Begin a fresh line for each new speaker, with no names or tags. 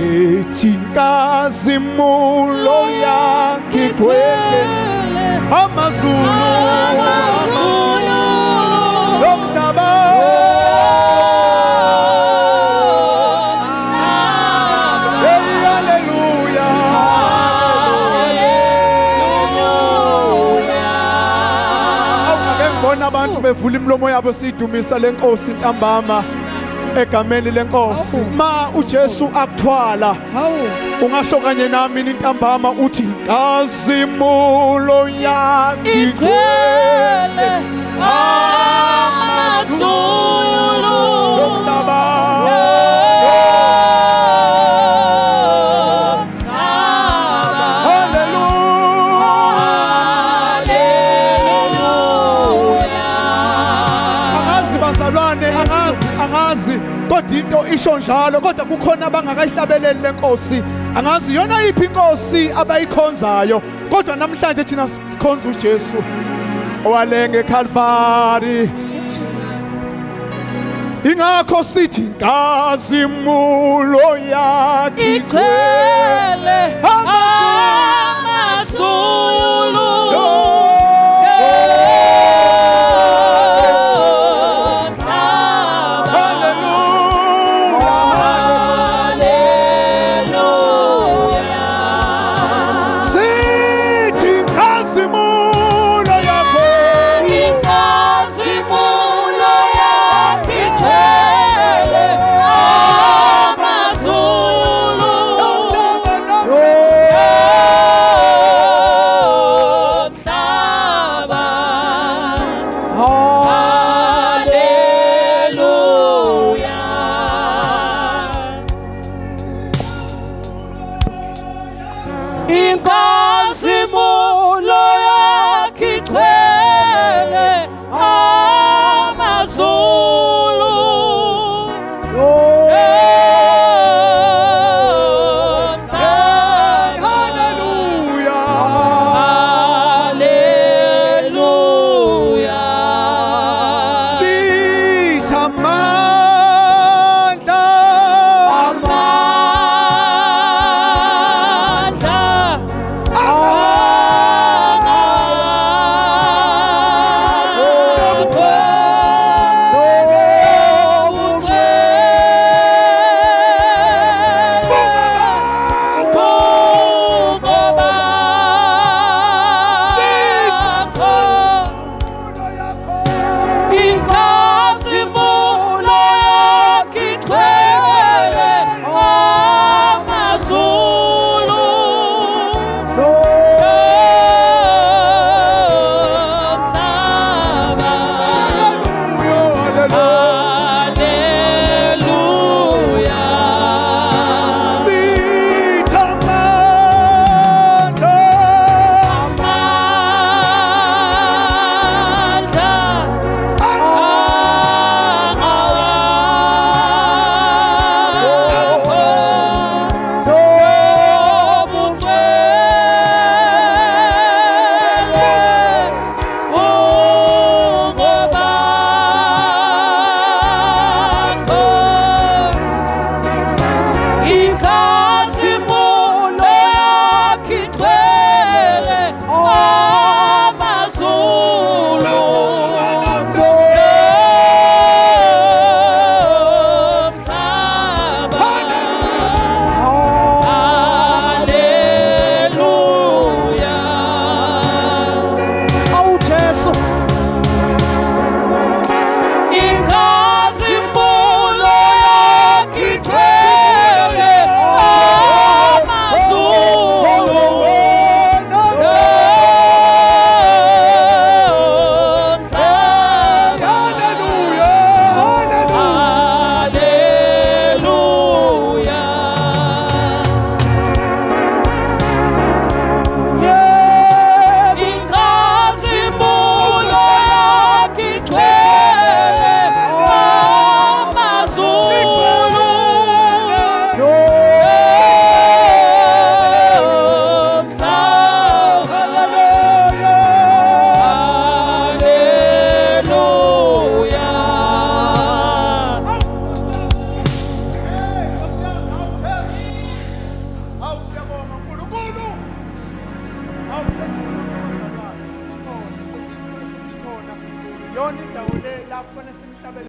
ethi inkazimulo yakhe igcwele amazulu lomhlaba. Abantu bevula imlomo yabo sidumisa lenkosi ntambama egameni lenkosi. Ma uJesu akuthwala ungasho kanye nami intambama uthi inkazimulo yakhe igcwele amazulu lomhlaba. Angazi kodwa into isho njalo, kodwa kukhona abangakayihlabeleli lenkosi. Angazi yona iphi inkosi abayikhonzayo, kodwa namhlanje thina sikhonza uJesu owalenga eCalvary. Ingakho sithi inkazimulo yakhe igcwele amazulu. iyona indawo le la kufanele simhlabele